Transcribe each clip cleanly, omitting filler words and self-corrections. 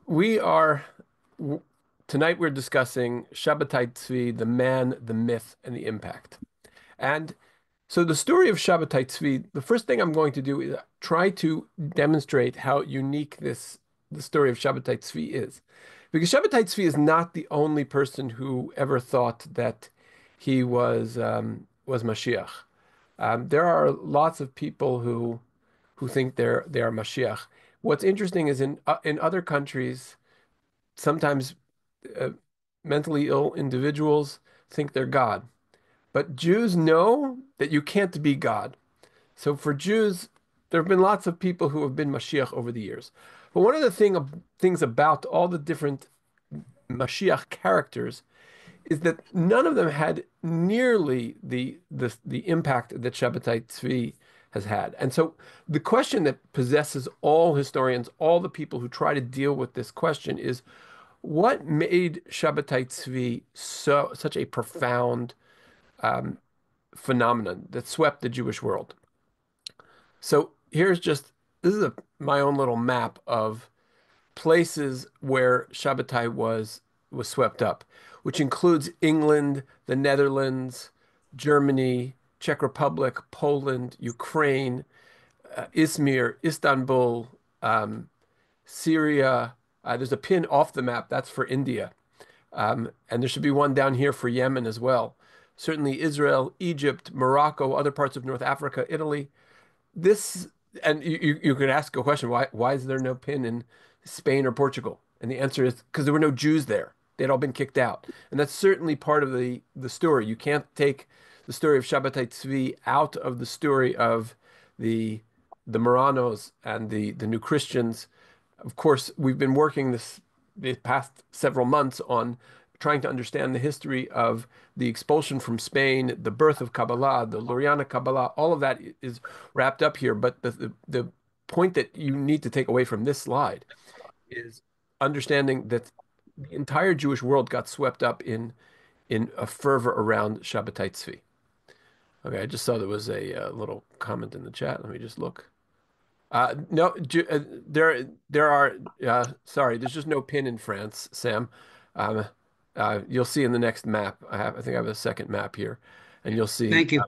We are w- Tonight we're discussing Sabbatai Tzvi, the man, the myth, and the impact. And so the story of Sabbatai Tzvi, the first thing I'm going to do is try to demonstrate how unique the story of Sabbatai Tzvi is. Because Sabbatai Tzvi is not the only person who ever thought that he was Mashiach. There are lots of people who think they are Mashiach. What's interesting is in other countries, sometimes uh, mentally ill individuals think they're God. But Jews know that you can't be God. So for Jews, there have been lots of people who have been Mashiach over the years. But one of the things about all the different Mashiach characters is that none of them had nearly the impact that Shabbatai Tzvi has had. And so the question that possesses all historians, all the people who try to deal with this question is what made Shabbatai Tzvi such a profound phenomenon that swept the Jewish world? So this is my own little map of places where Shabbatai was swept up, which includes England, the Netherlands, Germany, Czech Republic, Poland, Ukraine, Izmir, Istanbul, Syria. There's a pin off the map that's for India. And there should be one down here for Yemen as well. Certainly Israel, Egypt, Morocco, other parts of North Africa, Italy. This, and you could ask a question, why is there no pin in Spain or Portugal? And the answer is because there were no Jews there. They'd all been kicked out. And that's certainly part of the story. You can't take the story of Shabbatai Tzvi out of the story of the the Marranos and the New Christians. Of course, we've been working the past several months on trying to understand the history of the expulsion from Spain, the birth of Kabbalah, the Lurianic Kabbalah. All of that is wrapped up here. But the point that you need to take away from this slide is understanding that the entire Jewish world got swept up in a fervor around Shabbatai Tzvi. Okay, I just saw there was a little comment in the chat. Let me just look. No, there are. Sorry, there's just no pin in France, Sam. Um, you'll see in the next map. I think I have a second map here, and you'll see Thank you.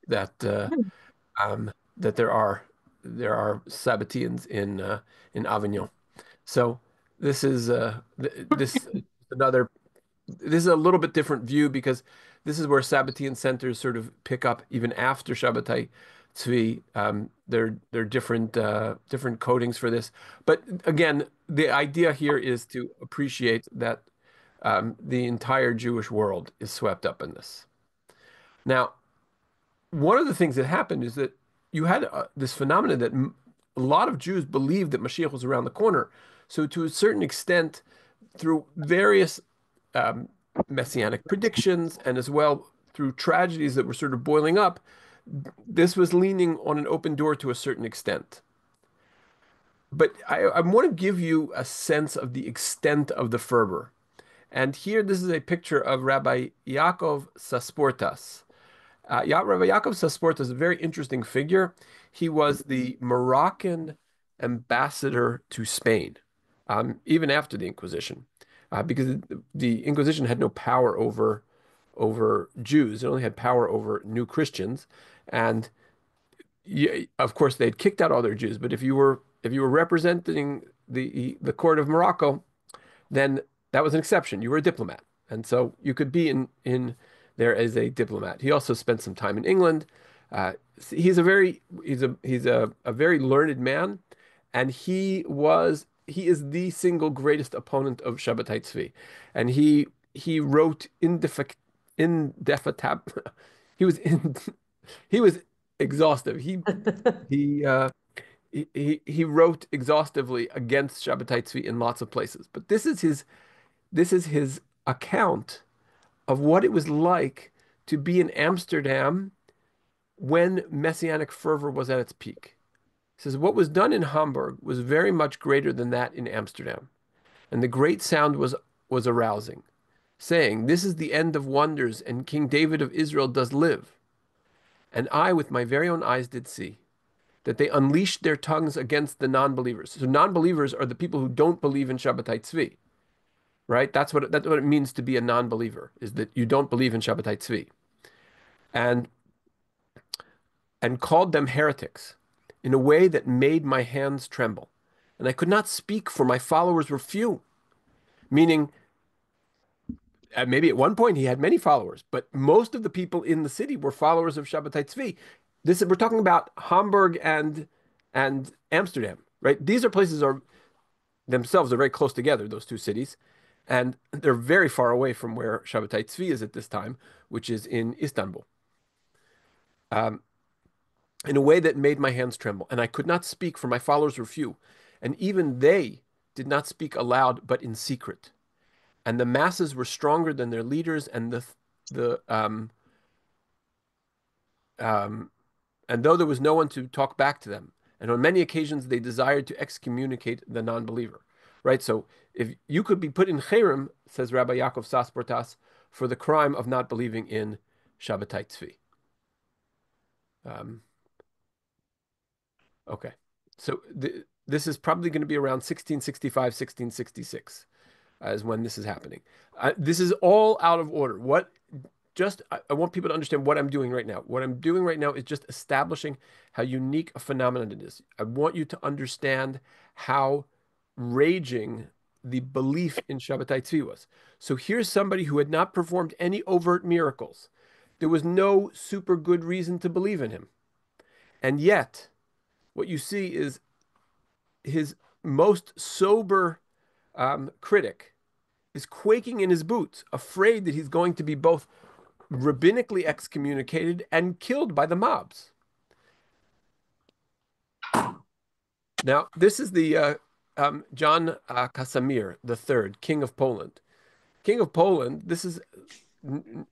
that that there are Sabbatians in Avignon. So this is this is another this is a little bit different view because this is where Sabbatean centers sort of pick up even after Shabbatai Tzvi. There are different codings for this, but again, the idea here is to appreciate that the entire Jewish world is swept up in this. Now, one of the things that happened is that you had this phenomenon that a lot of Jews believed that Mashiach was around the corner. So, to a certain extent, through various um, messianic predictions and as well through tragedies that were sort of boiling up, this was leaning on an open door to a certain extent. But I want to give you a sense of the extent of the fervor. And here, this is a picture of Rabbi Yaakov Sasportas. Rabbi Yaakov Sasportas is a very interesting figure. He was the Moroccan ambassador to Spain, even after the Inquisition, because the Inquisition had no power over Jews. It only had power over new Christians, and of course they'd kicked out all their Jews. But if you were representing the court of Morocco, then that was an exception. You were a diplomat, and so you could be in there as a diplomat. He also spent some time in England. He's a very learned man, and he is the single greatest opponent of Shabbatai Tzvi, and he wrote indefatab. He was in, he was exhaustive. He uh, he wrote exhaustively against Shabbatai Tzvi in lots of places, but this is his account of what it was like to be in Amsterdam when Messianic fervor was at its peak. He says, what was done in Hamburg was very much greater than that in Amsterdam. And the great sound was arousing, saying, this is the end of wonders, and King David of Israel does live. And I with my very own eyes did see. that they unleashed their tongues against the non-believers. So non-believers are the people who don't believe in Sabbatai Tzvi, right? That's what it means to be a non-believer, is that you don't believe in Sabbatai Tzvi. And called them heretics in a way that made my hands tremble. And I could not speak, for my followers were few. Meaning, maybe at one point he had many followers, but most of the people in the city were followers of Sabbatai Tzvi. We're talking about Hamburg and Amsterdam, right? These are places are themselves are very close together, those two cities, and they're very far away from where Sabbatai Tzvi is at this time, which is in Istanbul. Um, in a way that made my hands tremble, and I could not speak, for my followers were few, and even they did not speak aloud, but in secret. And the masses were stronger than their leaders, and the um, and though there was no one to talk back to them, and on many occasions they desired to excommunicate the non-believer. Right. So if you could be put in cherem, says Rabbi Yaakov Sasportas, for the crime of not believing in Shabbatai Tzvi. Um, okay. So this is probably going to be around 1665, 1666 is when this is happening. This is all out of order. I want people to understand what I'm doing right now. What I'm doing right now is just establishing how unique a phenomenon it is. I want you to understand how raging the belief in Shabbatai Tzvi was. So here's somebody who had not performed any overt miracles. There was no super good reason to believe in him. And yet, what you see is his most sober critic is quaking in his boots, afraid that he's going to be both rabbinically excommunicated and killed by the mobs. Now, this is the John Casimir III, King of Poland. King of Poland. This is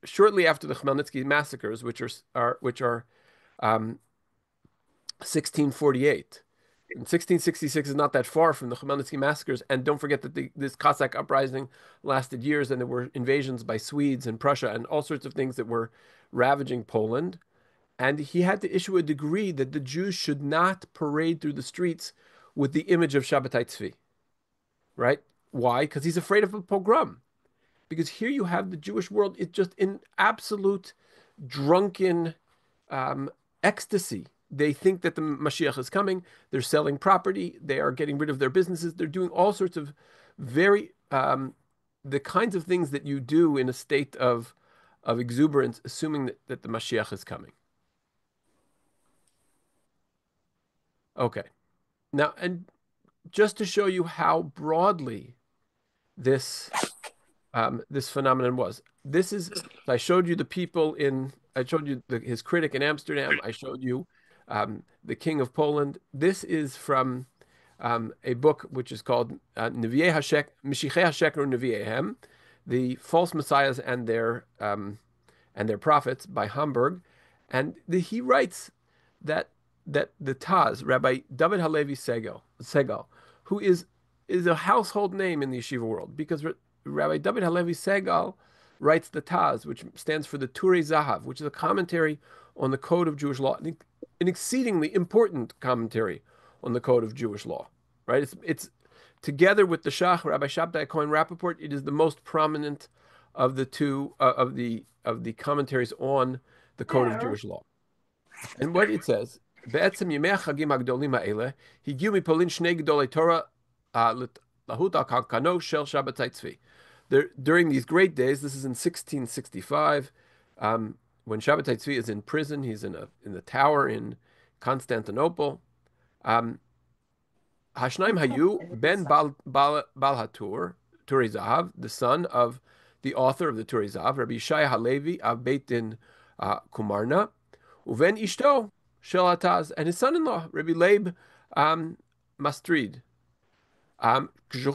shortly after the Khmelnytsky massacres, which are 1648. And 1666 is not that far from the Khmelnytsky massacres. And don't forget that this Cossack uprising lasted years, and there were invasions by Swedes and Prussia and all sorts of things that were ravaging Poland. And he had to issue a decree that the Jews should not parade through the streets with the image of Shabbatai Tzvi. Right? Why? Because he's afraid of a pogrom. Because here you have the Jewish world, it's just in absolute drunken um, ecstasy. They think that the Mashiach is coming. They're selling property. They are getting rid of their businesses. They're doing all sorts of very the kinds of things that you do in a state of exuberance, assuming that the Mashiach is coming. Okay. Now, and just to show you how broadly this this phenomenon was. I showed you the people I showed you his critic in Amsterdam. I showed you the King of Poland. This is from a book which is called Nevi'ei Mishichei HaSheker Nevi'eihem, the false messiahs and their prophets by Hamburg. And he writes that the Taz, Rabbi David Halevi Segal, who is a household name in the yeshiva world, because Rabbi David Halevi Segal writes the Taz, which stands for the Turei Zahav, which is a commentary on the Code of Jewish Law, an exceedingly important commentary on the Code of Jewish Law. Right? It's together with the Shach, Rabbi Shabtai Cohen Rappaport, it is the most prominent of the two of the commentaries on the Code of Jewish Law. And what it says, בעצם ימי החגים הגדולים האלה, הגיעו מפולין שני גדולי תורה להות על קנקנו של שבתאי צבי. During these great days, this is in 1665, when Sabbatai Tzvi is in prison, he's in the tower in Constantinople. Hashnaim Hayu ben Bal Hatur, Turei Zahav, the son of the author of the Turei Zahav, Rabbi Yishai Halevi of Beit Din Kumarna, Uven Ishto Shel Ataz, and his son-in-law, Rabbi Leib Mastrid. He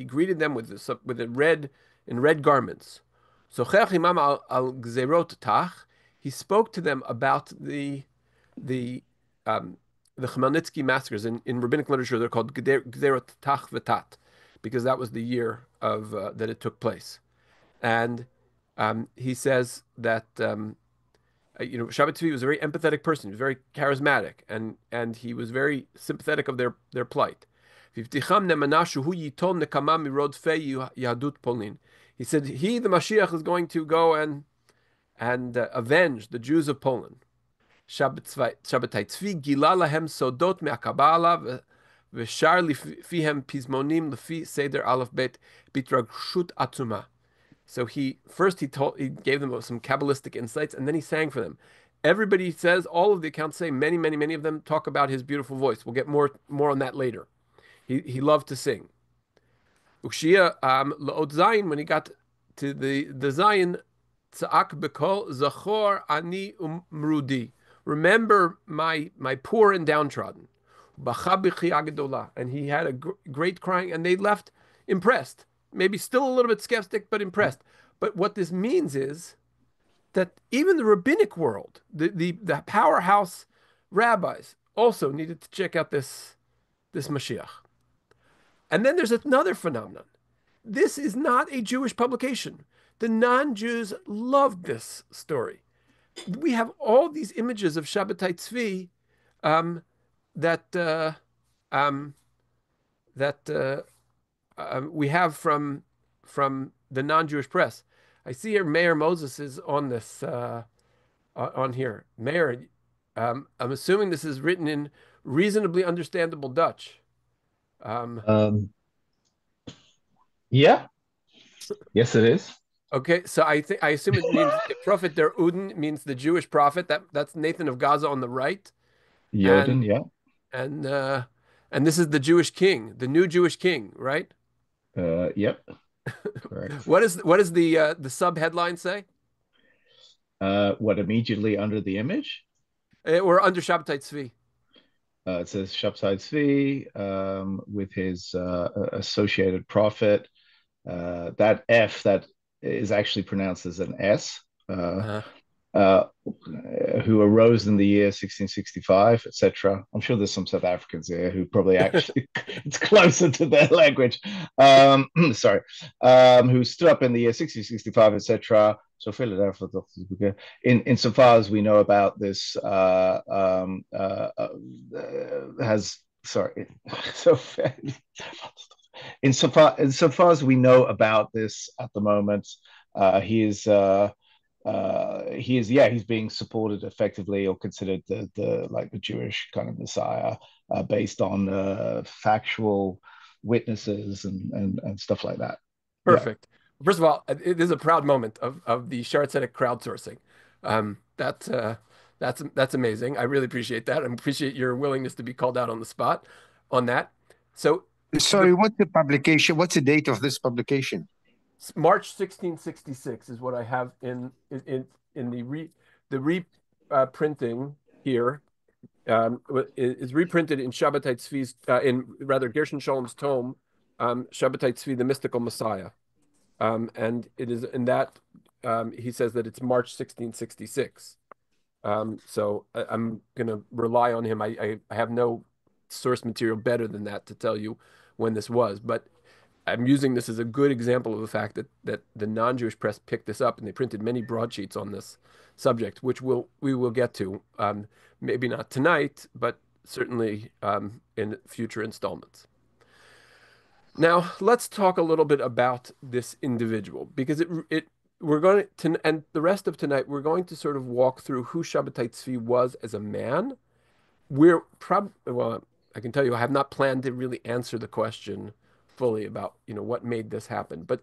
greeted them with red garments. He spoke to them about the Khmelnytsky massacres. In rabbinic literature, they're called Gzerot Tach V'Tat, because that was the year of that it took place. And he says that Shabbat Tzvi was a very empathetic person. He was very charismatic, and he was very sympathetic of their plight. He said, he, the Mashiach, is going to go and avenge the Jews of Poland. Sabbatai Tzvi gila lahem sodot me'akabala v'shar fihem pizmonim lefi seder aleph bet bitragshut atzuma. So he gave them some Kabbalistic insights, and then he sang for them. Everybody says, all of the accounts say, many of them talk about his beautiful voice. We'll get more on that later. He loved to sing. Ukshia La'ot Zayin, when he got to the Zion, Tza'ak Bekol Zachor Ani Umrudi. Remember my poor and downtrodden. And he had a great crying, and they left impressed. Maybe still a little bit skeptic, but impressed. But what this means is that even the rabbinic world, the powerhouse rabbis, also needed to check out this Mashiach. And then there's another phenomenon. This is not a Jewish publication. The non-Jews loved this story. We have all these images of Sabbatai Tzvi that we have from the non-Jewish press. I see here Mayor Moses is on this on here. Mayor, I'm assuming this is written in reasonably understandable Dutch. Um, yeah, yes, it is. Okay, so I assume it means Prophet der Uden means the Jewish prophet. That's Nathan of Gaza on the right, and Yoden, yeah. and uh, and this is the Jewish king, the new Jewish king, right? Yep, correct. What is the sub headline say? What immediately under the image? We're under Shabbatai Tzvi. It says Shabtai Tzvi with his associated prophet. That F that is actually pronounced as an S. Uh, Uh, who arose in the year 1665, etc. I'm sure there's some South Africans here who probably actually it's closer to their language. Sorry, who stood up in the year 1665, etc. So Philadelphia, insofar as we know about this, has sorry, so insofar as we know about this at the moment, he is. He's being supported effectively or considered the like the Jewish kind of Messiah based on factual witnesses and stuff like that. Yeah. Perfect. First of all, it is a proud moment of the Shar Tzedek crowdsourcing. Um, that's uh, that's amazing. I really appreciate that. I appreciate your willingness to be called out on the spot on that. So the Sorry, what's the publication? What's the date of this publication? March 1666 is what I have in the reprinting here. Is reprinted in Shabbatai Tzvi's in rather Gershon Shalom's tome, Shabbatai Tzvi, the Mystical Messiah. And it is in that he says that it's March 1666. So I'm going to rely on him. I have no source material better than that to tell you when this was, but I'm using this as a good example of the fact that the non-Jewish press picked this up and they printed many broadsheets on this subject, which we will get to, maybe not tonight, but certainly in future installments. Now, let's talk a little bit about this individual because we're going to, and the rest of tonight, we're going to sort of walk through who Shabbatai Tzvi was as a man. Well, I can tell you, I have not planned to really answer the question fully about, what made this happen, but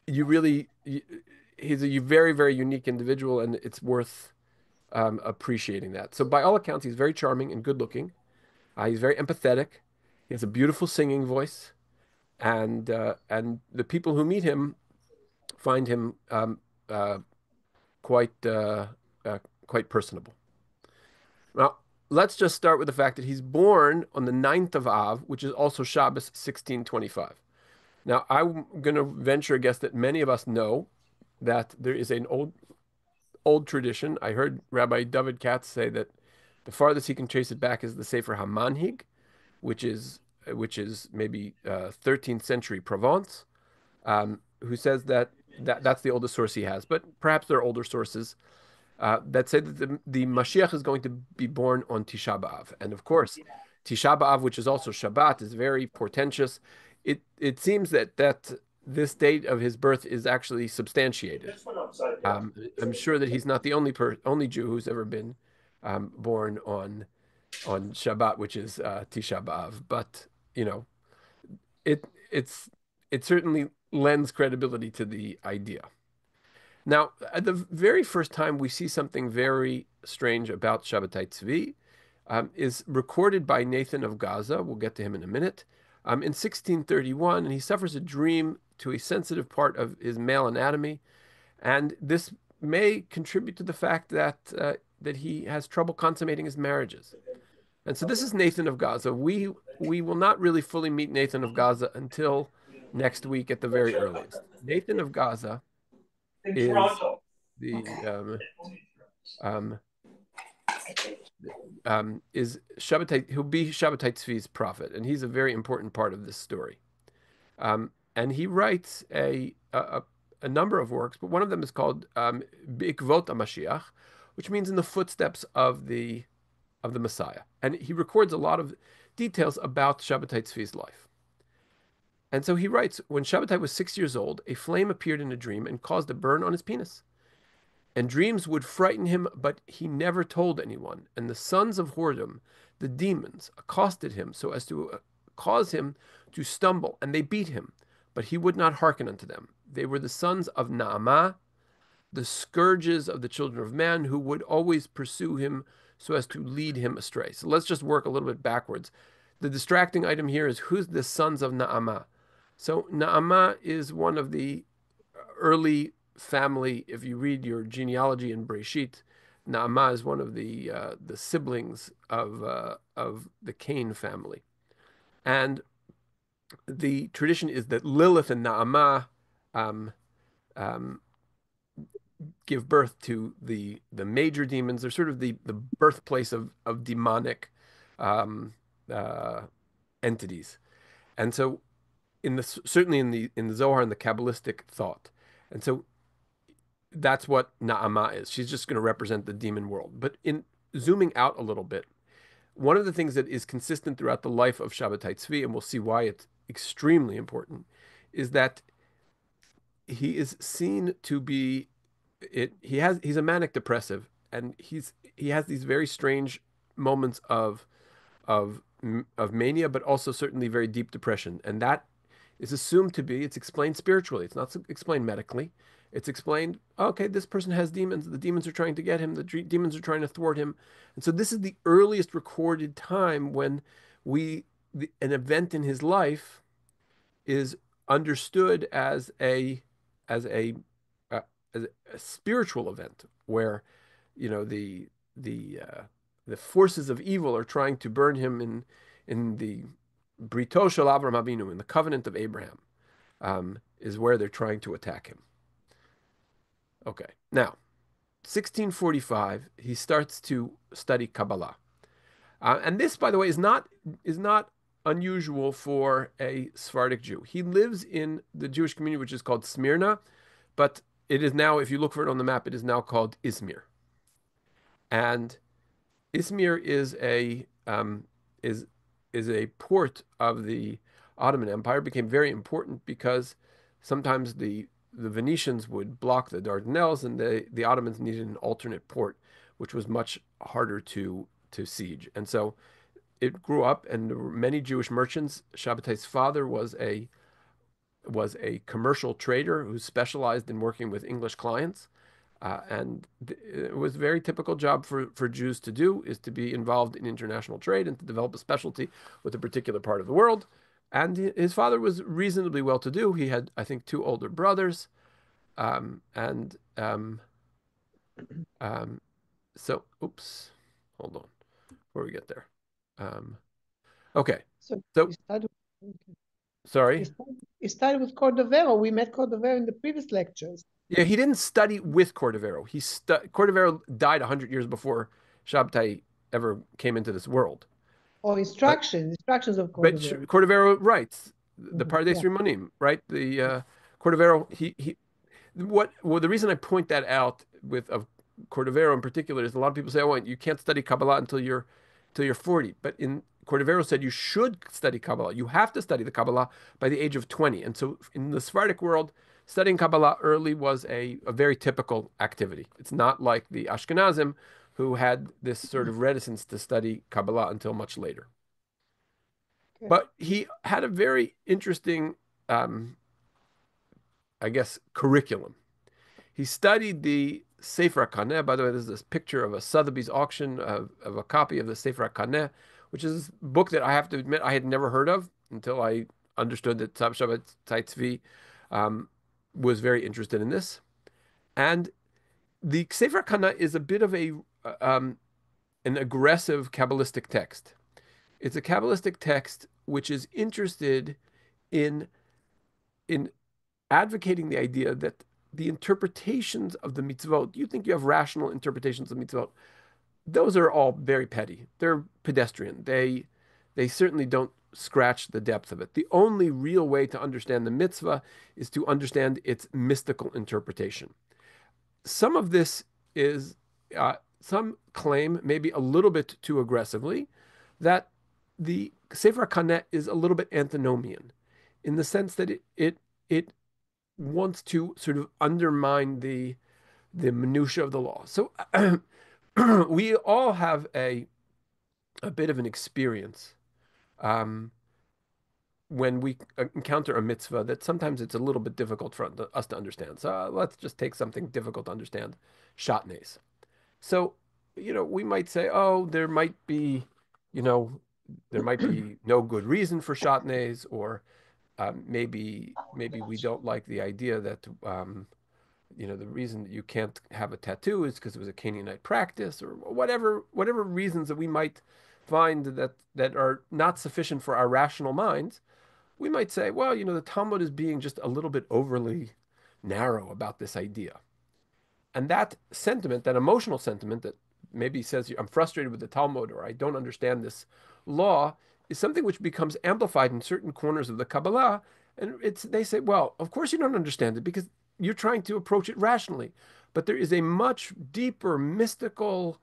he's a very unique individual, and it's worth appreciating that. So by all accounts, he's very charming and good looking. He's very empathetic. He has a beautiful singing voice. And the people who meet him find him quite quite personable. Now, let's just start with the fact that he's born on the 9th of Av, which is also Shabbos 1625. Now, I'm going to venture a guess that many of us know that there is an old tradition. I heard Rabbi David Katz say that the farthest he can trace it back is the Sefer HaManhig, which is maybe 13th century Provence, who says that's the oldest source he has. But perhaps there are older sources. that say that the Mashiach is going to be born on Tisha B'Av. And of course, Tisha B'Av, which is also Shabbat, is very portentous. It seems that this date of his birth is actually substantiated. I'm sure that he's not the only Jew who's ever been born on Shabbat, which is Tisha B'Av. But you know, it it's it certainly lends credibility to the idea. Now, at the very first time we see something very strange about Sabbatai Tzvi is recorded by Nathan of Gaza. We'll get to him in a minute. In 1631, and he suffers a dream to a sensitive part of his male anatomy, and this may contribute to the fact that he has trouble consummating his marriages. And so this is Nathan of Gaza. We will not really fully meet Nathan of Gaza until next week at the very earliest. Nathan of Gaza is the um, is Shabbatai. He'll be Shabbatai Tzvi's prophet, and he's a very important part of this story. And he writes a number of works, but one of them is called B'ikvot HaMashiach, which means in the footsteps of the Messiah. And he records a lot of details about Shabbatai Tzvi's life. And so he writes, when Shabbatai was 6 years old, a flame appeared in a dream and caused a burn on his penis. And dreams would frighten him, but he never told anyone. And the sons of whoredom, the demons, accosted him so as to cause him to stumble, and they beat him, but he would not hearken unto them. They were the sons of Naamah, the scourges of the children of man, who would always pursue him so as to lead him astray. So let's just work a little bit backwards. The distracting item here is who's the sons of Naamah? So Naamah is one of the early family. If you read your genealogy in Breshit, Naamah is one of the siblings of the Cain family, and the tradition is that Lilith and Naamah um, um, give birth to the major demons. They're sort of the birthplace of demonic um, uh, entities, and so certainly in the Zohar and the Kabbalistic thought, and so that's what Naamah is. She's just going to represent the demon world. But in zooming out a little bit, one of the things that is consistent throughout the life of Shabbatai Tzvi, and we'll see why it's extremely important, is that he is seen to be he's a manic depressive, and he has these very strange moments of of mania, but also certainly very deep depression, and that is assumed to be, it's explained spiritually. It's not explained medically. It's explained, okay, this person has demons. The demons are trying to get him. The demons are trying to thwart him. And so this is the earliest recorded time when an event in his life is understood as a uh, as a spiritual event where, you know, the forces of evil are trying to burn him in the Brito Shel Avram Avinu, in the covenant of Abraham, is where they're trying to attack him. Okay, now, 1645, he starts to study Kabbalah. And this, by the way, is not unusual for a Sephardic Jew. He lives in the Jewish community, which is called Smyrna, but it is now, if you look for it on the map, it is now called Izmir. And Izmir is a port of the Ottoman Empire. Became very important because sometimes the Venetians would block the Dardanelles, and the Ottomans needed an alternate port, which was much harder to siege. And so it grew up, and there were many Jewish merchants. Shabbatai's father was a commercial trader who specialized in working with English clients. And it was a very typical job for Jews to do, is to be involved in international trade and to develop a specialty with a particular part of the world. And his father was reasonably well to do. He had, I think, two older brothers. And so, oops, hold on before we get there. Okay, So so you started, sorry. you started with Cordovero. We met Cordovero in the previous lectures. Yeah, he didn't study with Cordovero. Cordovero died 100 years before Shabtai ever came into this world. Or instructions of But Cordovero. Cordovero writes the Mhm, Pardes yeah. Rimonim, right? The Cordovero, well, the reason I point that out Cordovero in particular is a lot of people say, "Oh, you can't study Kabbalah until you're 40." But in Cordovero said you should study Kabbalah. You have to study the Kabbalah by the age of 20. And so in the Sephardic world, studying Kabbalah early was a very typical activity. It's not like the Ashkenazim who had this sort of reticence to study Kabbalah until much later. Okay. But he had a very interesting, um, I guess, curriculum. He studied the Sefer HaKaneh. By the way, there's this picture of a Sotheby's auction of a copy of the Sefer HaKaneh, which is a book that I have to admit I had never heard of until I understood that Sabbatai Tzvi was very interested in this. And the Sefer HaKaneh is a bit of an aggressive Kabbalistic text. It's a Kabbalistic text which is interested in in advocating the idea that the interpretations of the mitzvot, you think you have rational interpretations of mitzvot, those are all very petty. They're pedestrian. They certainly don't scratch the depth of it. The only real way to understand the mitzvah is to understand its mystical interpretation. Some of this is, some claim, maybe a little bit too aggressively, that the Sefer HaKaneh is a little bit antinomian in the sense that it wants to sort of undermine the minutia of the law. So we all have a bit of an experience um, when we encounter a mitzvah that sometimes it's a little bit difficult for us to understand. So let's just take something difficult to understand, shatnez. So, we might say, oh, you know, there might be no good reason for shatnez, or maybe we don't like the idea that the reason that you can't have a tattoo is because it was a Canaanite practice, or whatever reasons that we might find that are not sufficient for our rational minds. We might say, well, the Talmud is being just a little bit overly narrow about this idea. And that sentiment, that emotional sentiment that maybe says I'm frustrated with the Talmud or I don't understand this law, is something which becomes amplified in certain corners of the Kabbalah. And they say, well, of course you don't understand it because you're trying to approach it rationally. But there is a much deeper mystical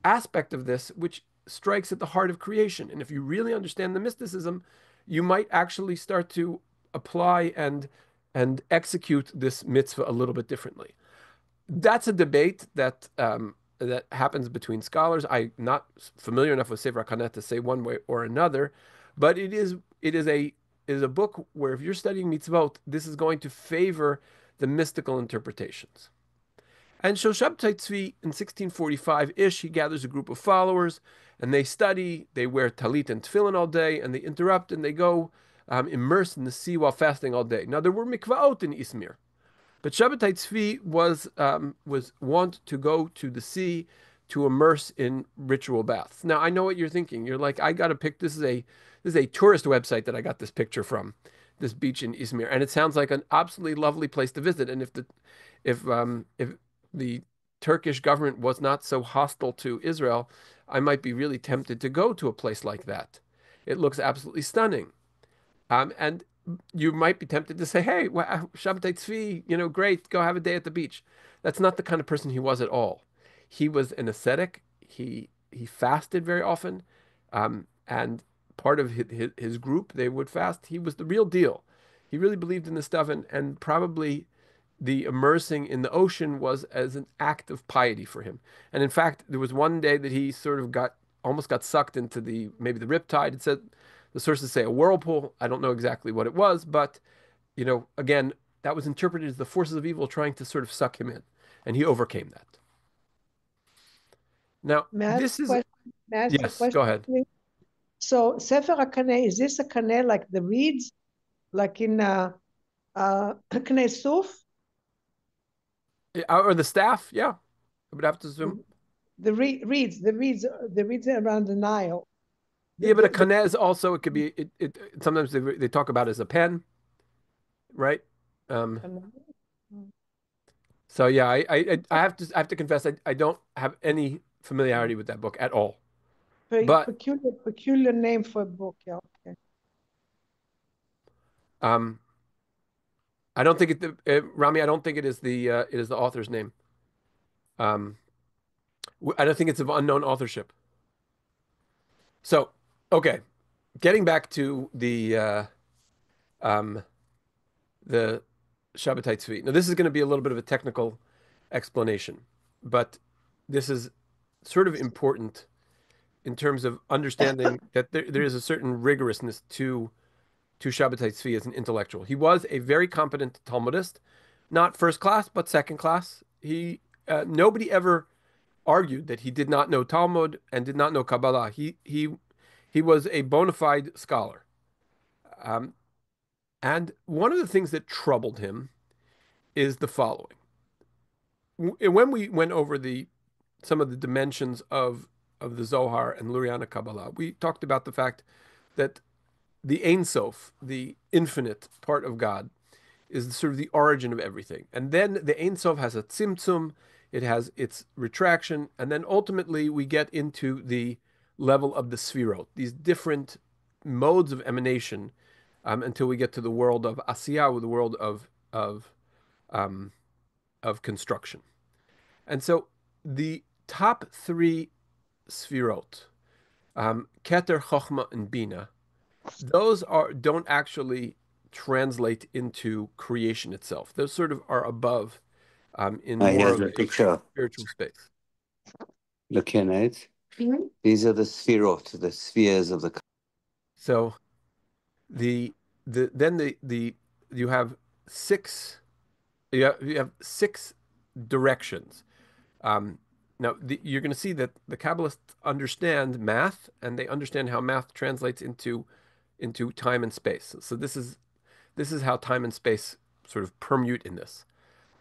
aspect of this which strikes at the heart of creation. And if you really understand the mysticism, you might actually start to apply and execute this mitzvah a little bit differently. That's a debate that happens between scholars. I'm not familiar enough with Sefer HaKaneh to say one way or another, but it is a book where if you're studying mitzvot, this is going to favor the mystical interpretations. And so Sabbatai Tzvi in 1645-ish, he gathers a group of followers, and they study. They wear talit and tefillin all day, and they interrupt and they go immerse in the sea while fasting all day. Now there were mikvaot in Izmir. But Sabbatai Tzvi was wont to go to the sea to immerse in ritual baths. Now I know what you're thinking. You're like, I got to pick. This is a tourist website that I got this picture from, this beach in Izmir, and it sounds like an absolutely lovely place to visit. And if the Turkish government was not so hostile to Israel, I might be really tempted to go to a place like that. It looks absolutely stunning. And you might be tempted to say, hey, Shabbatai Tzvi, great, go have a day at the beach. That's not the kind of person he was at all. He was an ascetic. He fasted very often. And part of his group, they would fast. He was the real deal. He really believed in this stuff, and probably the immersing in the ocean was as an act of piety for him. And in fact, there was one day that he sort of almost got sucked into maybe the riptide. It said, the sources say a whirlpool. I don't know exactly what it was, but again, that was interpreted as the forces of evil trying to sort of suck him in, and he overcame that. Now, May I ask this a is, question? May I ask a yes, go question, ahead. please? So Sefer HaKaneh, is this a kaneh like the reeds, like in Kaneh Suf? Or the staff, yeah, I would have to assume. The reeds around the Nile. Yeah, but a kaneh is also, it could be, sometimes they talk about it as a pen, right? Um, so yeah, I have to confess, I don't have any familiarity with that book at all. But Peculiar name for a book. Yeah, okay. um, I don't think Rami, I don't think it is the author's name. Um, I don't think it's of unknown authorship. So, okay, getting back to um, the Sabbatai Tzvi. Now, this is going to be a little bit of a technical explanation, but this is sort of important in terms of understanding that there is a certain rigorousness to Sabbatai Tzvi as an intellectual. He was a very competent Talmudist, not first class, but second class. Nobody ever argued that he did not know Talmud and did not know Kabbalah. He was a bona fide scholar. Um, and one of the things that troubled him is the following. When we went over the some of the dimensions of the Zohar and Luriana Kabbalah, we talked about the fact that the Ein Sof, the infinite part of God, is sort of the origin of everything. And then the Ein Sof has a tzimtzum, it has its retraction, and then ultimately we get into the level of the sfirot, these different modes of emanation, until we get to the world of Asiyah, the world um, of construction. And so the top three sfirot, Keter, Chochma, and Bina, those don't actually translate into creation itself. Those sort of are above, in more Here's of the a picture. spiritual space. Looking at it. These are the sphirot, the spheres of the. So the then the you have six you have six directions. Now you're going to see that the Kabbalists understand math and they understand how math translates into time and space. So this is how time and space sort of permute in this.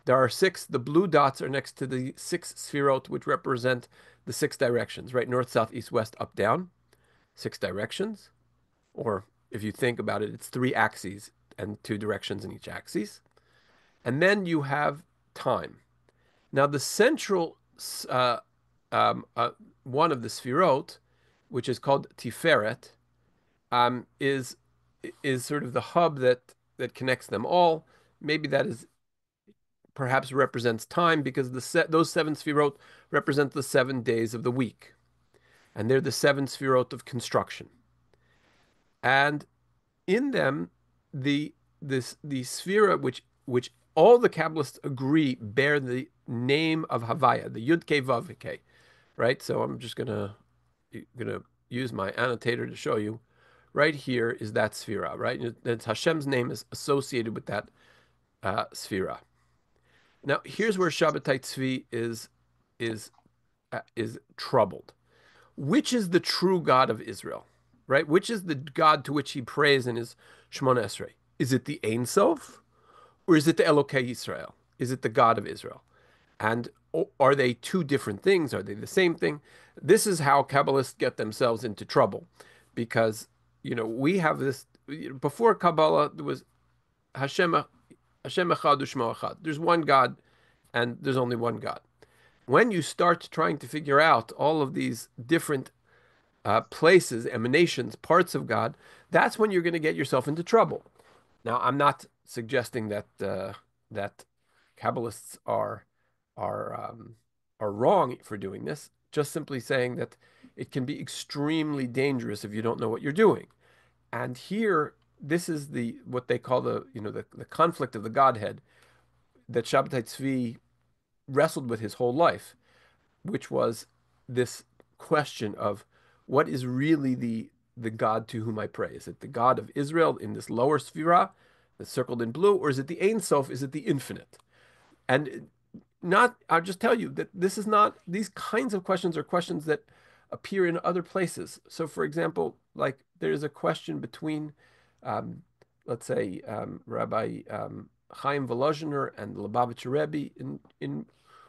There are six. The blue dots are next to the six sphirot, which represent the six directions, right? North, south, east, west, up, down. Six directions. Or if you think about it, it's three axes and two directions in each axis. And then you have time. Now, the central one of the sphirot, which is called Tiferet, is sort of the hub that connects them all. Maybe that is perhaps represents time because those seven sfirot represent the 7 days of the week, and they're the seven sfirot of construction. And in them, the sphira which all the Kabbalists agree bear the name of Havaya, the Yud Kei Vav Kei, right? So I'm just gonna use my annotator to show you. Right here is that sphira, right? It's Hashem's name is associated with that sphira. Now, here's where Sabbatai Tzvi is troubled. Which is the true God of Israel, right? Which is the God to which he prays in his Shemona Esrei? Is it the Ein Sof, or is it the Elokei Yisrael? Is it the God of Israel? And are they two different things? Are they the same thing? This is how Kabbalists get themselves into trouble, because we have this before Kabbalah. There was Hashem Echad U'Shmo Echad. There's one God, and there's only one God. When you start trying to figure out all of these different places, emanations, parts of God, that's when you're going to get yourself into trouble. Now, I'm not suggesting that Kabbalists are wrong for doing this. Just simply saying that it can be extremely dangerous if you don't know what you're doing. And here, this is what they call the conflict of the Godhead that Sabbatai Tzvi wrestled with his whole life, which was this question of what is really the God to whom I pray? Is it the God of Israel in this lower sphira that's circled in blue, or is it the Ein Sof? Is it the infinite? And I'll just tell you that this is not, these kinds of questions are questions that appear in other places. So, for example, like there's a question between, um, let's say, Rabbi Chaim Volozhiner and the Lubavitcher Rebbe in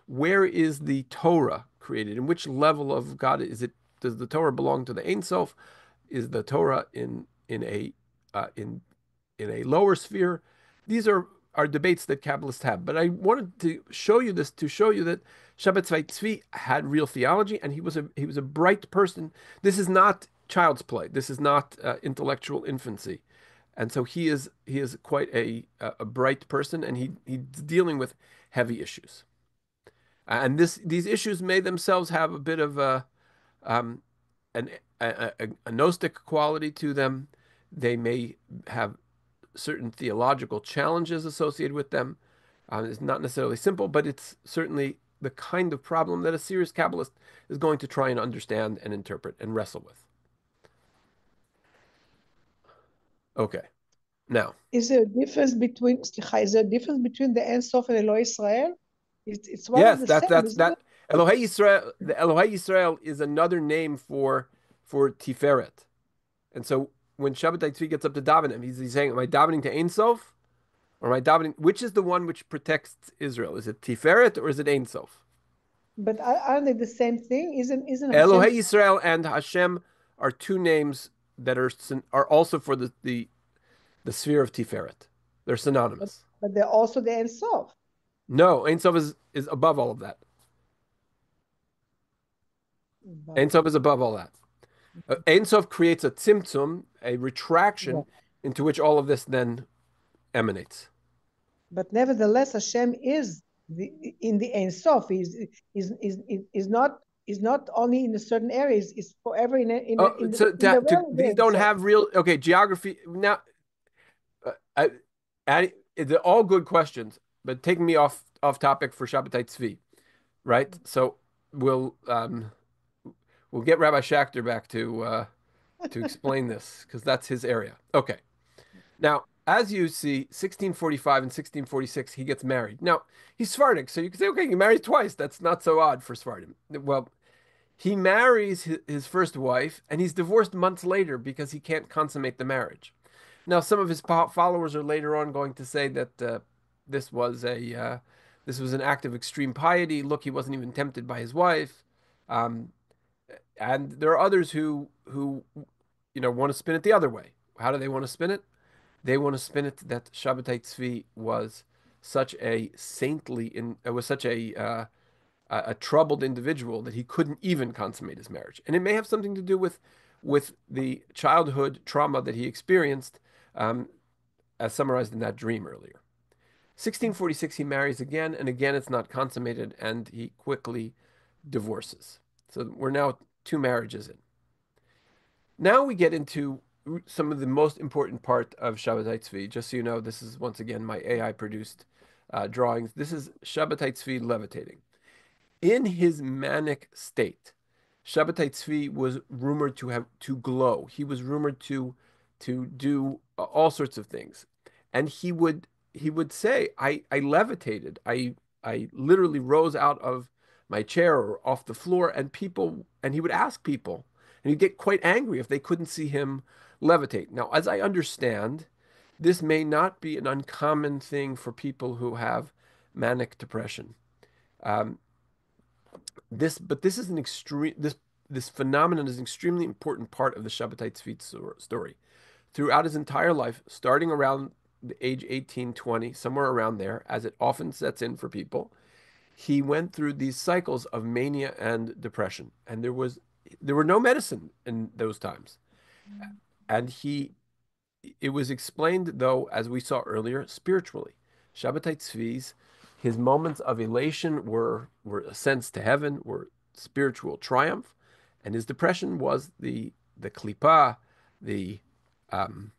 where is the Torah created? In which level of God is it? Does the Torah belong to the Ein Sof? Is the Torah in a lower sphere? These are debates that Kabbalists have. But I wanted to show you this to show you that Sabbatai Tzvi had real theology, and he was a bright person. This is not child's play. This is not intellectual infancy, and so he is quite a bright person, and he's dealing with heavy issues. And these issues may themselves have a bit of um, an, a Gnostic quality to them. They may have certain theological challenges associated with them. It's not necessarily simple, but it's certainly the kind of problem that a serious Kabbalist is going to try and understand and interpret and wrestle with. Okay, now, Is there a difference between, is there a difference between the Ein Sof and Eloi Israel? It's one and yes, the same, isn't it? Elohei Yisrael. The Elohei Yisrael is another name for Tiferet, and so when Shabbatai Tzvi gets up to daven him, he's saying, "Am I davening to Ein Sof, or am I davening? Which is the one which protects Israel? Is it Tiferet or is it Ein Sof?" But aren't they the same thing? Isn't Hashem? Elohei Yisrael and Hashem are two names that are also for the sphere of Tiferet. They're But, synonymous. but they're also the Ein Sof. No, Ein Sof is above all of that. Ein Sof is above all that. Ein Sof creates a tzimtzum, a Yeah. retraction, into which all of this then emanates. But nevertheless, Hashem is in the Ein Sof. Is not only in a certain areas. Is forever in the realm of the These Ein don't Sof. have real geography. Now, they're all good questions, but taking me off topic for Shabbatai Tzvi, right? So we'll um, we'll get Rabbi Schachter back to explain this because that's his area. Okay. Now, as you see, 1645 and 1646, he gets married. Now, he's Sephardic, so you can say, okay, he married twice. That's not so odd for Sephardim. Well, he marries his first wife, and he's divorced months later because he can't consummate the marriage. Now, some of his followers are later on going to say that this was a this was an act of extreme piety. Look, he wasn't even tempted by his wife, um, and there are others who want to spin it the other way. How do they want to spin it? They want to spin it that Shabbatai Tzvi was such a saintly, was such a troubled individual that he couldn't even consummate his marriage, and it may have something to do with the childhood trauma that he experienced, um, as summarized in that dream earlier. 1646, he marries again, and again it's not consummated, and he quickly divorces. So we're now two marriages in. Now we get into some of the most important part of Shabbatai Tzvi. Just so you know, this is once again my AI produced drawings. This is Shabbatai Tzvi levitating. In his manic state, Sabbatai Tzvi was rumored to glow. He was rumored to do all sorts of things, and he would say, "I levitated. I literally rose out of my chair or off the floor." And he would ask people, and he'd get quite angry if they couldn't see him levitate. Now, as I understand, this may not be an uncommon thing for people who have manic depression. Um, but this is an extreme this phenomenon is an extremely important part of the Shabbatai Tzvi story. Throughout his entire life, starting around the age 18, 20, somewhere around there, as it often sets in for people, he went through these cycles of mania and depression. And there were no medicine in those times. And it was explained, though, as we saw earlier, spiritually. Shabbatai Tzvi's, his moments of elation were ascents to heaven, were spiritual triumph, and his depression was the klipa, the um,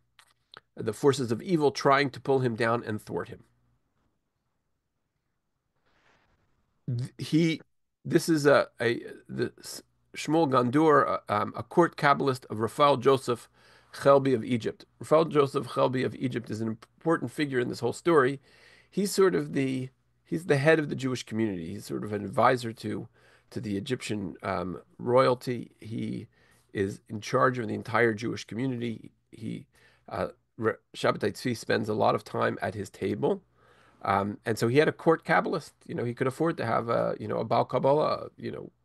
the forces of evil trying to pull him down and thwart him. He This is the Shmuel Gandur, a court Kabbalist of Raphael Joseph Chelby of Egypt. Raphael Joseph Chelby of Egypt is an important figure in this whole story. He's sort of he's the head of the Jewish community. He's sort of an advisor to the Egyptian royalty. He is in charge of the entire Jewish community. Shabbatai Tzvi spends a lot of time at his table. And so he had a court Kabbalist. He could afford to have a Baal Kabbalah,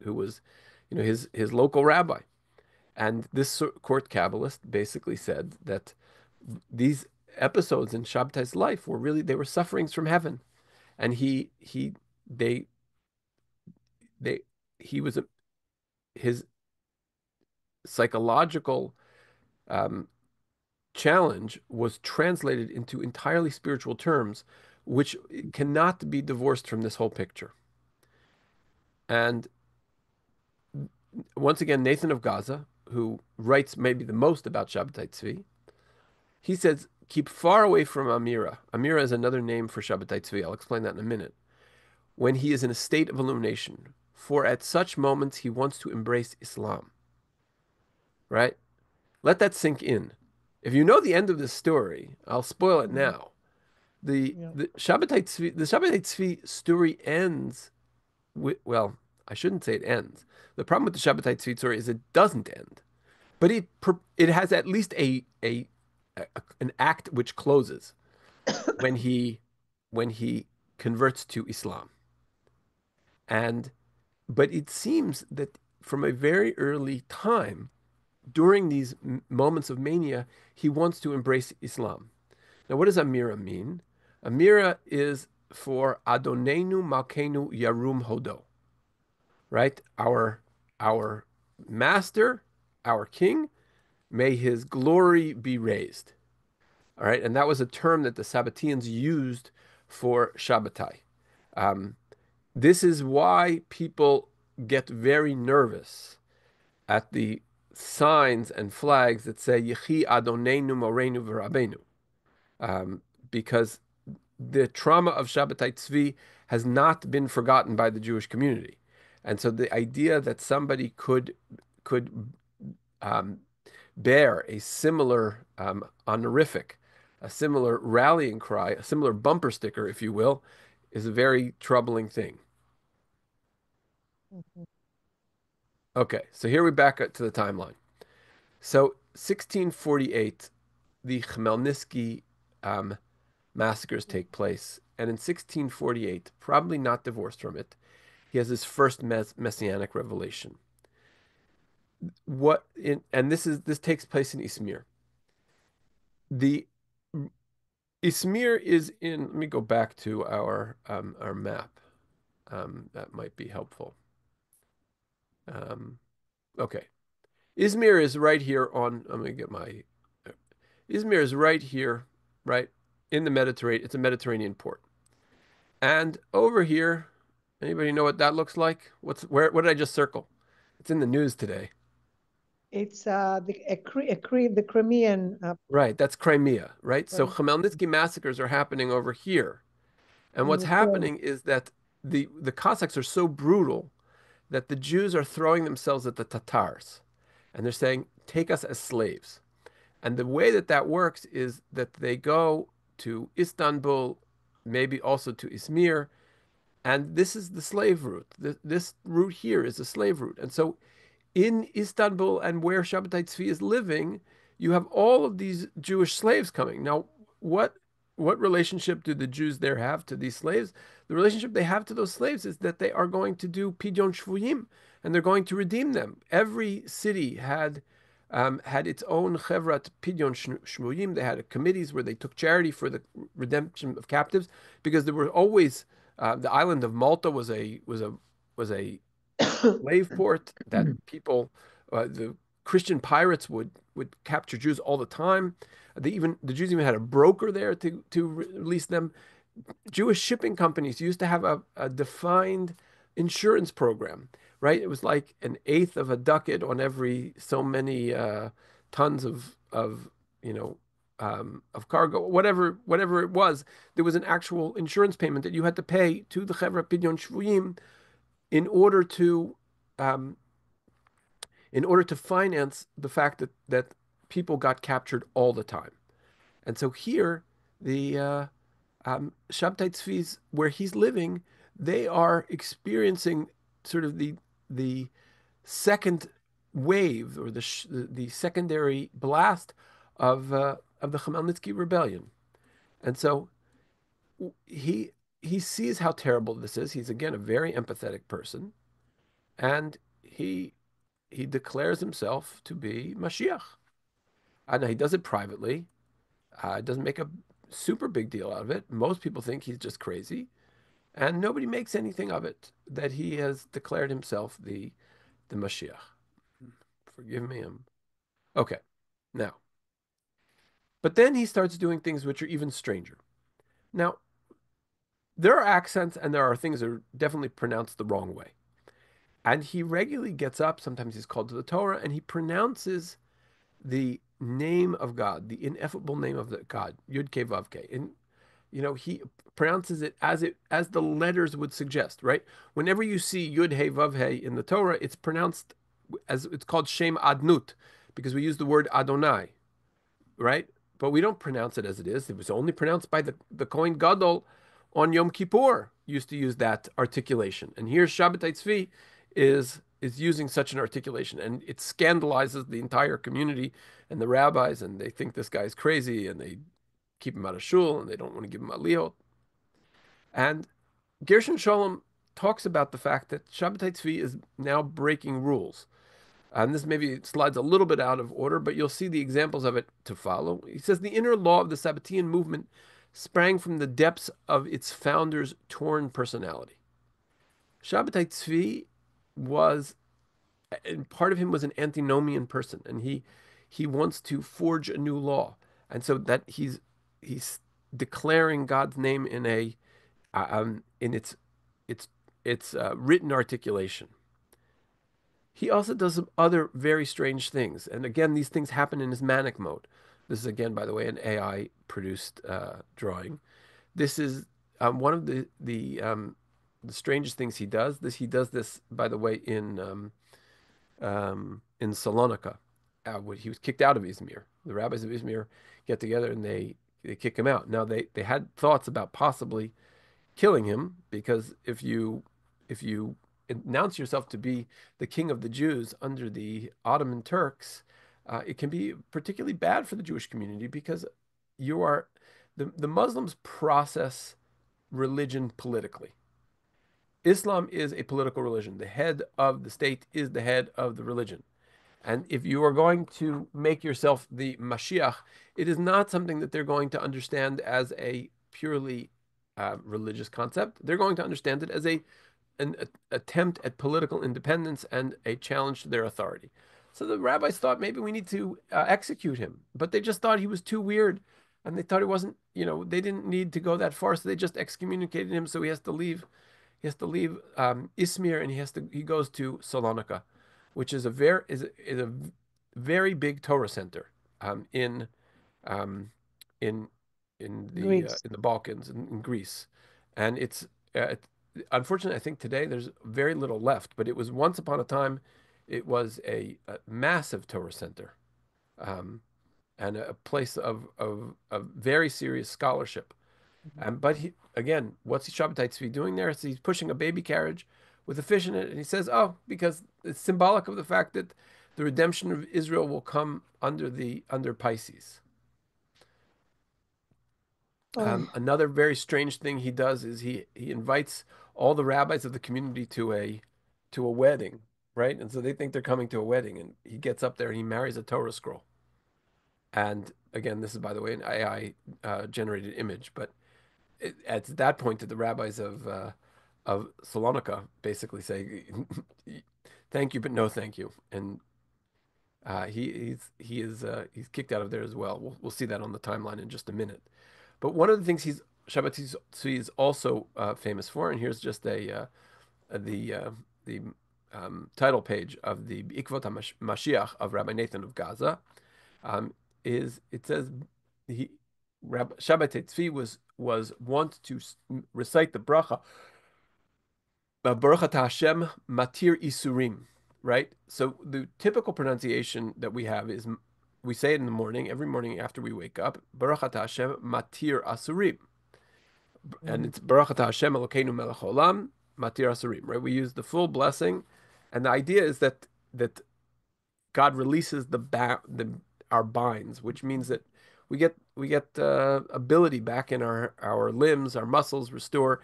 who was, his local rabbi. And this court Kabbalist basically said that these episodes in Shabbatai's life they were sufferings from heaven. And his psychological challenge was translated into entirely spiritual terms, which cannot be divorced from this whole picture. And once again, Nathan of Gaza, who writes maybe the most about Shabbatai Tzvi, he says, keep far away from Amira. Amira is another name for Shabbatai Tzvi. I'll explain that in a minute. When he is in a state of illumination, for at such moments he wants to embrace Islam. Right? Let that sink in. If you know the end of this story, I'll spoil it now. Yeah. The Shabbatai Tzvi story ends with, well, I shouldn't say it ends. The problem with the Shabbatai Tzvi story is it doesn't end, but it has at least an act which closes when he converts to Islam. And but it seems that from a very early time, during these moments of mania, he wants to embrace Islam. Now, what does Amira mean? Amira is for Adonenu Malkeinu Yarum Hodo, right? Our master, our king, may his glory be raised. All right, and that was a term that the Sabbateans used for Sabbatai. Um, this is why people get very nervous at the signs and flags that say Yechi Adonenu Morenu V'Rabenu, because the trauma of Shabbatai Tzvi has not been forgotten by the Jewish community, and so the idea that somebody could um, bear a similar honorific, a similar rallying cry, a similar bumper sticker, if you will, is a very troubling thing. Mhm. Okay, so here we back up to the timeline. So 1648, the Khmelnytsky massacres take place, and in 1648, probably not divorced from it, he has his first messianic revelation. And this takes place in Izmir. The Izmir is in. Let me go back to our map. That might be helpful. Okay, Izmir is right here on. Let me get my. Izmir is right here, right in the Mediterranean. It's a Mediterranean port, and over here, anybody know what that looks like? What did I just circle? It's in the news today. It's the Crimean. Right, that's Crimea, right? So Right. Khmelnytsky massacres are happening over here. And In what's Ukraine. happening is that the Cossacks are so brutal that the Jews are throwing themselves at the Tatars. And they're saying, take us as slaves. And the way that that works is that they go to Istanbul, maybe also to Izmir, and this is the slave route. This route here is the slave route. And so in Istanbul and where Shabbatai Tzvi is living, you have all of these Jewish slaves coming. Now, what what relationship do the Jews there have to these slaves? The relationship they have to those slaves is that they are going to do pidyon shvuyim, and they're going to redeem them. Every city had its own chevrat pidyon shvuyim. They had committees where they took charity for the redemption of captives, because there were always the island of Malta was a slave port that the Christian pirates would capture Jews all the time. The Jews even had a broker there to release them. Jewish shipping companies used to have a defined insurance program, right? It was like an eighth of a ducat on every so many tons of you know of cargo, whatever it was. There was an actual insurance payment that you had to pay to the Chevra Pidyon Shvuyim in order to um, finance the fact that people got captured all the time. And so here, the Shabtai Tzvi's, where he's living, they are experiencing sort of the second wave, or the secondary blast of the Khmelnytsky rebellion. And so he sees how terrible this is. He's again a very empathetic person, and he declares himself to be Mashiach. And he does it privately. Doesn't make a super big deal out of it. Most people think he's just crazy, and nobody makes anything of it that he has declared himself the Mashiach. Forgive me. Okay. Now, but then he starts doing things which are even stranger. Now, there are accents and there are things that are definitely pronounced the wrong way. And he regularly gets up, sometimes he's called to the Torah, and he pronounces the name of God, the ineffable name of the God, Yud Ke Vav Ke. And he pronounces it as the letters would suggest, right? Whenever you see Yud He Vav He in the Torah, it's pronounced as it's called Shem Adnut, because we use the word Adonai, right? But we don't pronounce it as it is. It was only pronounced by the Kohen Gadol on Yom Kippur. Used to use that articulation, and here Sabbatai Tzvi is using such an articulation, and it scandalizes the entire community and the rabbis, and they think this guy's crazy, and they keep him out of shul, and they don't want to give him aliyot. And Gershon Shalom talks about the fact that Sabbatai Tzvi is now breaking rules. And this maybe slides a little bit out of order, but you'll see the examples of it to follow. He says the inner law of the Sabbatean movement sprang from the depths of its founder's torn personality. Sabbatai Tzvi was, and part of him was an antinomian person, and he wants to forge a new law, and so that he's declaring God's name in its written articulation. He also does some other very strange things. And again, these things happen in his manic mode. This is, again, by the way, an AI produced drawing. This is one of the strangest things he does. He does this, by the way, in Salonika. He was kicked out of Izmir. The rabbis of Izmir get together and they kick him out. Now, they had thoughts about possibly killing him, because if you announce yourself to be the king of the Jews under the Ottoman Turks, it can be particularly bad for the Jewish community, because you are the Muslims process religion politically. Islam is a political religion. The head of the state is the head of the religion. And if you are going to make yourself the Mashiach, it is not something that they're going to understand as a purely religious concept. They're going to understand it as an attempt at political independence and a challenge to their authority. So the rabbis thought maybe we need to execute him, but they just thought he was too weird, and they thought it wasn't, they didn't need to go that far, so they just excommunicated him. So he has to leave. He has to leave Izmir, and he goes to Salonika, which is a very big Torah center in um, in Greece. in the Balkans, in Greece, and unfortunately, I think today there's very little left, but it was once upon a time, it was a massive Torah center, um, and a place of very serious scholarship. But again, what's Sabbatai Tzvi doing there? So he's pushing a baby carriage with a fish in it, and he says, "Oh, because it's symbolic of the fact that the redemption of Israel will come under Pisces." Another very strange thing he does is he invites all the rabbis of the community to a wedding, right? And so they think they're coming to a wedding, and he gets up there and he marries a Torah scroll. And again, this is, by the way, an AI generated image, but at that point, that the rabbis of Salonika basically say, "Thank you, but no thank you," and he's kicked out of there as well. We'll see that on the timeline in just a minute. But one of the things Shabbat Tzvi is also famous for, and here's just the title page of the Ikvot HaMashiach of Rabbi Nathan of Gaza, is it says Shabbat Tzvi was wont to recite the bracha, Baruch Atah Hashem Matir Isurim, right? So the typical pronunciation that we have is, we say it in the morning, every morning after we wake up, Baruch Atah Hashem Matir Asurim. And it's Baruch Atah Hashem Elokeinu Melech Olam Matir Asurim, right? We use the full blessing, and the idea is that God releases our binds, which means that we get ability back in our limbs, our muscles restore.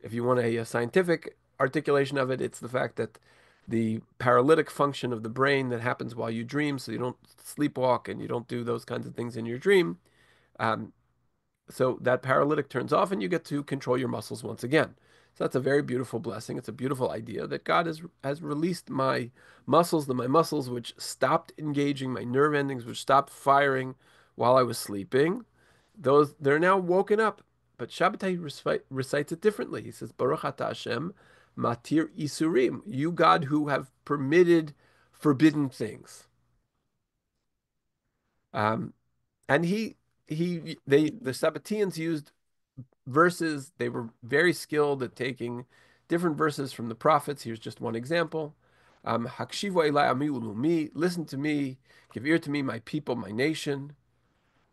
If you want a scientific articulation of it, it's the fact that the paralytic function of the brain that happens while you dream, so you don't sleepwalk and you don't do those kinds of things in your dream. So that paralytic turns off and you get to control your muscles once again. So that's a very beautiful blessing. It's a beautiful idea that God has released my muscles, which stopped engaging, my nerve endings which stopped firing while I was sleeping. They're now woken up. But Shabbatai recites it differently. He says, Baruch Atah Hashem matir isurim, you God who have permitted forbidden things. Um, and the Sabbateans used verses. They were very skilled at taking different verses from the prophets. Here's just one example. Hakshivu elai ami ulumi, listen to me, give ear to me, my people, my nation.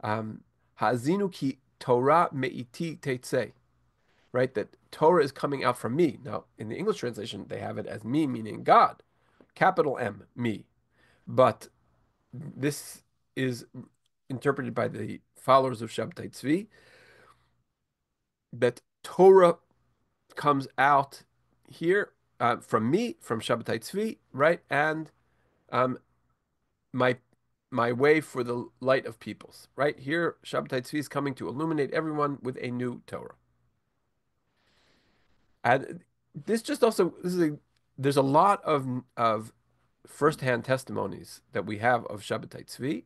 Ha'azinu ki Torah me'iti tetzeh, right? That Torah is coming out from me. Now, in the English translation, they have it as me, meaning God, capital M, me. But this is interpreted by the followers of Sabbatai Tzvi, that Torah comes out here from me, from Sabbatai Tzvi, right? And um, my my way for the light of peoples, right? Here, Sabbatai Tzvi is coming to illuminate everyone with a new Torah. And there's a lot of firsthand testimonies that we have of Sabbatai Tzvi,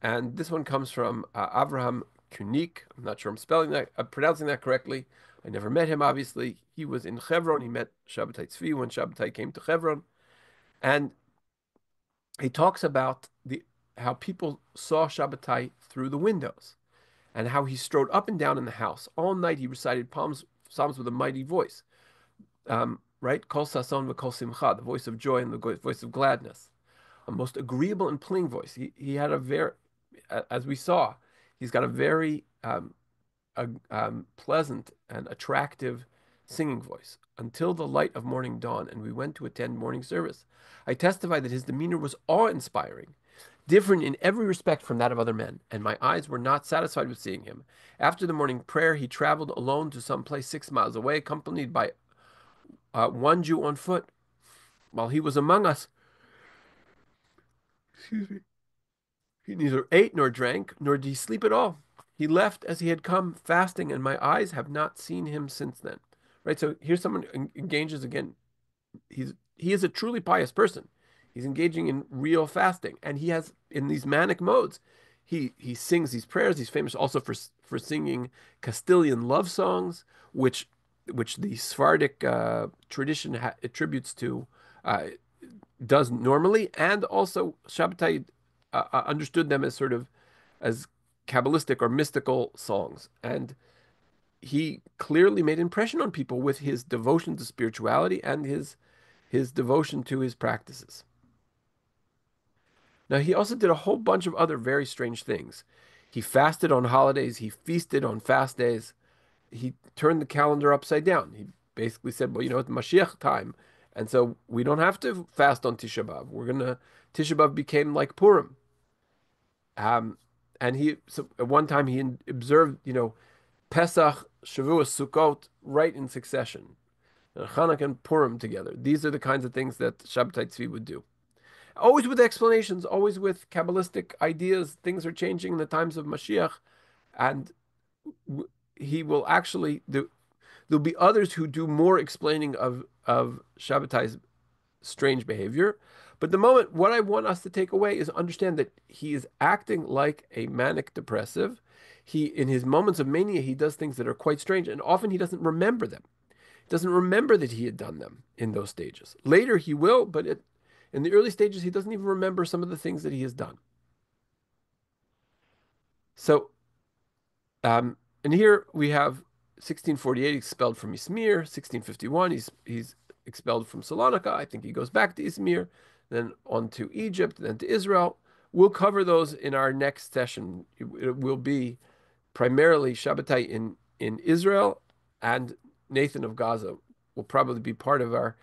and this one comes from Avraham Kunik. I'm not sure I'm pronouncing that correctly. I never met him, obviously. He was in Hebron. He met Sabbatai Tzvi when Sabbatai came to Hebron, and he talks about the how people saw Sabbatai through the windows, and how he strode up and down in the house all night. He recited psalms with a mighty voice. Right? Kol sason v'kol simcha, the voice of joy and the voice of gladness, a most agreeable and pleasing voice. He had a very, as we saw, he's got a very pleasant and attractive singing voice until the light of morning dawn, and we went to attend morning service. I testify that his demeanor was awe-inspiring, different in every respect from that of other men, and my eyes were not satisfied with seeing him. After the morning prayer, he traveled alone to some place 6 miles away, accompanied by one Jew on foot. While he was among us, excuse me, he neither ate nor drank, nor did he sleep at all. He left as he had come, fasting, and my eyes have not seen him since then. Right? So here's someone who engages again. He is a truly pious person. He's engaging in real fasting, and he has in these manic modes. He sings these prayers. He's famous also for singing Castilian love songs, which the Sephardic tradition attributes to does normally, and also Shabbatai understood them as sort of as Kabbalistic or mystical songs, and he clearly made impression on people with his devotion to spirituality and his devotion to his practices. Now, he also did a whole bunch of other very strange things. He fasted on holidays. He feasted on fast days. He turned the calendar upside down. He basically said, well, it's Mashiach time. And so we don't have to fast on Tisha B'Av. Tisha B'Av became like Purim. And at one time he observed, Pesach, Shavuos, Sukkot right in succession. Chanukah and Purim together. These are the kinds of things that Shabbatai Tzvi would do. Always with explanations, always with Kabbalistic ideas. Things are changing in the times of Mashiach. And he will actually there'll be others who do more explaining of Shabbatai's strange behavior. But what I want us to take away is understand that he is acting like a manic depressive. In his moments of mania, he does things that are quite strange, and often he doesn't remember them. He doesn't remember that he had done them in those stages. Later he will, but in the early stages, he doesn't even remember some of the things that he has done. So, and here we have 1648 expelled from Izmir, 1651 he's expelled from Salonika. I think he goes back to Izmir, then on to Egypt, then to Israel. We'll cover those in our next session. It will be primarily Shabbatai in Israel, and Nathan of Gaza will probably be part of our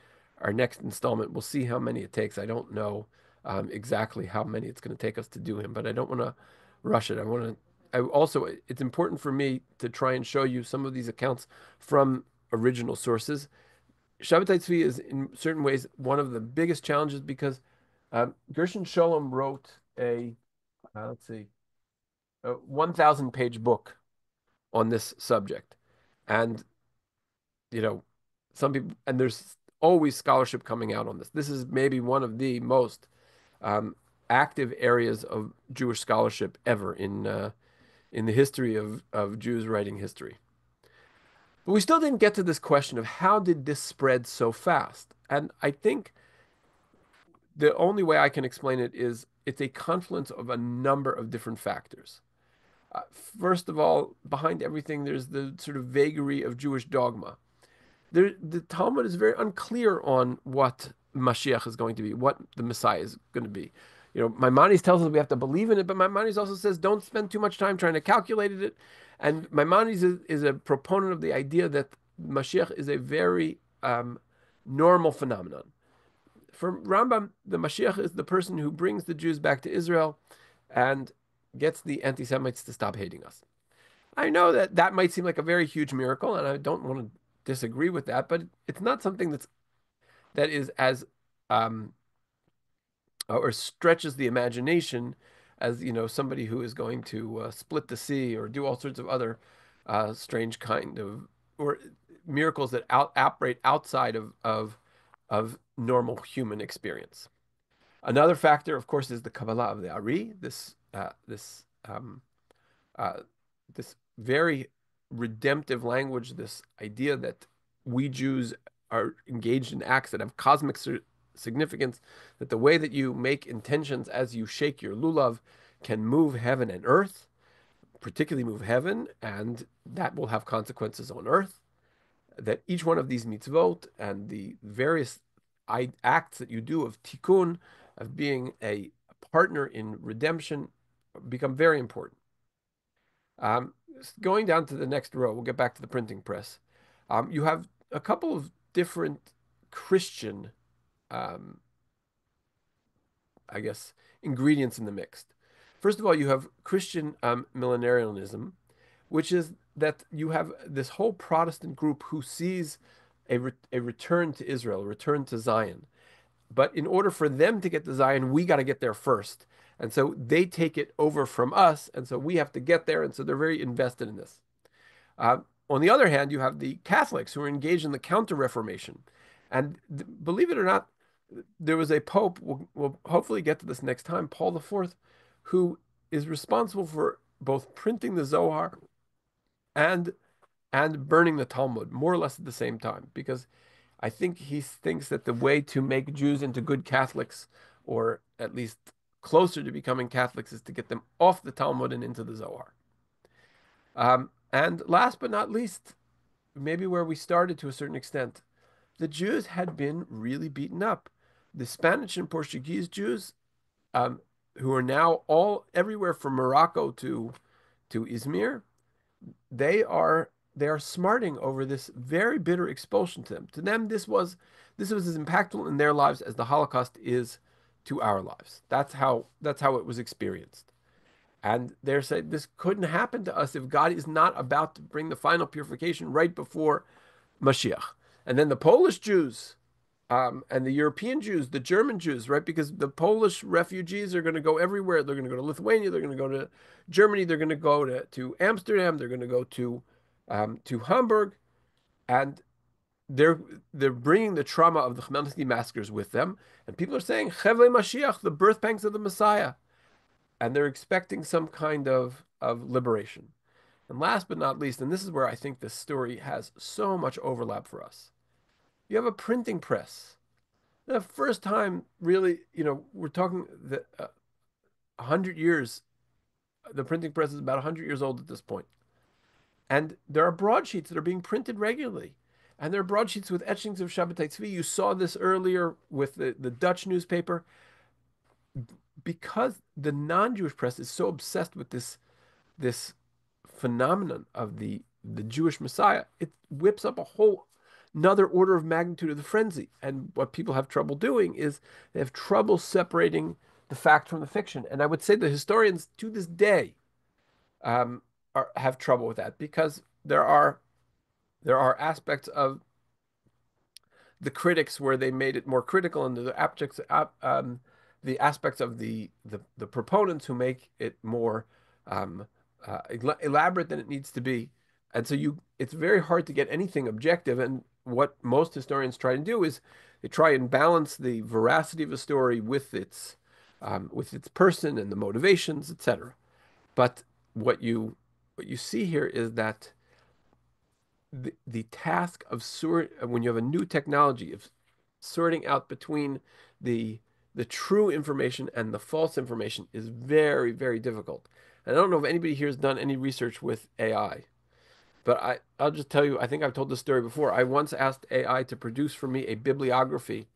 next installment. We'll see how many it takes. I don't know exactly how many it's going to take us to do him, but I don't want to rush it. It's important for me to try and show you some of these accounts from original sources. Shabbatai Tzvi is in certain ways one of the biggest challenges because Gershon Sholem wrote a 1,000-page book on this subject, and some people, and there's always scholarship coming out on this. This is maybe one of the most active areas of Jewish scholarship ever in the history of Jews writing history. But we still didn't get to this question of how did this spread so fast? And I think the only way I can explain it is it's a confluence of a number of different factors. First of all, behind everything, there's the sort of vagary of Jewish dogma. The Talmud is very unclear on what Mashiach is going to be, what the Messiah is going to be. You know, Maimonides tells us we have to believe in it, but Maimonides also says don't spend too much time trying to calculate it. And Maimonides is a proponent of the idea that Mashiach is a very normal phenomenon. For Rambam, the Mashiach is the person who brings the Jews back to Israel and gets the anti-Semites to stop hating us. I know that that might seem like a very huge miracle, and I don't want to disagree with that, but it's not something that is as um, or stretches the imagination as somebody who is going to split the sea or do all sorts of other strange kind of or miracles that operate outside of normal human experience. Another factor, of course, is the Kabbalah of the Ari. Uh, this very redemptive language, this idea that we Jews are engaged in acts that have cosmic significance, that the way that you make intentions as you shake your lulav can move heaven and earth, particularly move heaven, and that will have consequences on earth. That each one of these mitzvot and the various acts that you do of tikkun, of being a partner in redemption, become very important. Um, Going down to the next row, we'll get back to the printing press. You have a couple of different Christian, um, I guess, ingredients in the mix. First of all, you have Christian millenarianism, which is that you have this whole Protestant group who sees a return to Israel, a return to Zion. But in order for them to get to Zion, we got to get there first. And so they take it over from us. And so we have to get there. And so they're very invested in this. Uh, on the other hand, you have the Catholics who are engaged in the Counter Reformation. And believe it or not, there was a pope, we'll hopefully get to this next time, Paul IV, who is responsible for both printing the Zohar and burning the Talmud more or less at the same time, because I think he thinks that the way to make Jews into good Catholics, or at least closer to becoming Catholics, is to get them off the Talmud and into the Zohar. And last but not least, maybe where we started to a certain extent, the Jews had been really beaten up. The Spanish and Portuguese Jews, who are now all everywhere from Morocco to Izmir, they are smarting over this very bitter expulsion to them. To them, this was as impactful in their lives as the Holocaust is to our lives. That's how it was experienced. And they're saying this couldn't happen to us if God is not about to bring the final purification right before Mashiach. And then the Polish Jews, and the European Jews, the German Jews, right? Because the Polish refugees are going to go everywhere. They're going to go to Lithuania. They're going to go to Germany. They're going to go to Amsterdam. They're going to go to Hamburg, and they're they're bringing the trauma of the Khmelnytsky massacres with them. And people are saying Chevle Mashiach, the birth pangs of the Messiah, and they're expecting some kind of liberation. And last but not least, and this is where I think this story has so much overlap for us. You have a printing press. The first time, really, we're talking that 100 years. The printing press is about 100 years old at this point, and there are broadsheets that are being printed regularly, and there are broadsheets with etchings of Sabbatai Tzvi. You saw this earlier with the Dutch newspaper, because the non-Jewish press is so obsessed with this phenomenon of the Jewish Messiah. It whips up a whole another order of magnitude of the frenzy. And what people have trouble doing is they have trouble separating the fact from the fiction. And I would say the historians to this day have trouble with that, because there are aspects of the critics where they made it more critical, and the aspects of the proponents who make it more elaborate than it needs to be. And so it's very hard to get anything objective. And what most historians try to do is they try and balance the veracity of a story with its person and the motivations, etc. But what you see here is that the task of when you have a new technology of sorting out between the the true information and the false information is very, very difficult. And I don't know if anybody here has done any research with AI, but I'll just tell you, I think I've told this story before. I once asked AI to produce for me a bibliography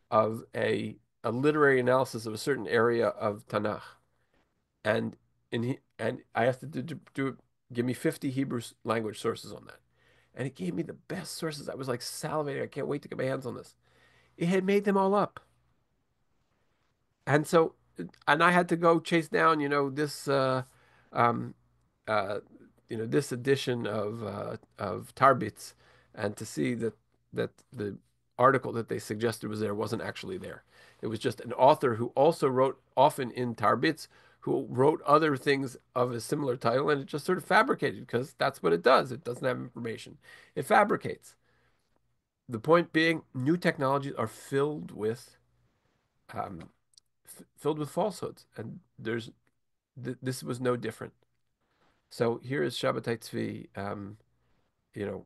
of a literary analysis of a certain area of Tanakh. And and I asked it to give me 50 Hebrew language sources on that. And it gave me the best sources. I was like salivating. I can't wait to get my hands on this. It had made them all up. And so, and I had to go chase down, this, um, uh, this edition of Tarbits, and to see that the article that they suggested was there wasn't actually there. It was just an author who also wrote often in Tarbits, who wrote other things of a similar title, and it just sort of fabricated because that's what it does. It doesn't have information. It fabricates. The point being, new technologies are um, filled with falsehoods, and this was no different. So here is Sabbatai Tzvi. You know,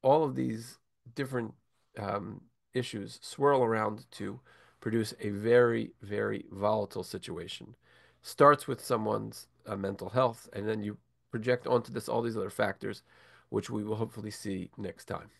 all of these different um, issues swirl around to produce a very, very volatile situation. Starts with someone's mental health, and then you project onto this all these other factors, which we will hopefully see next time.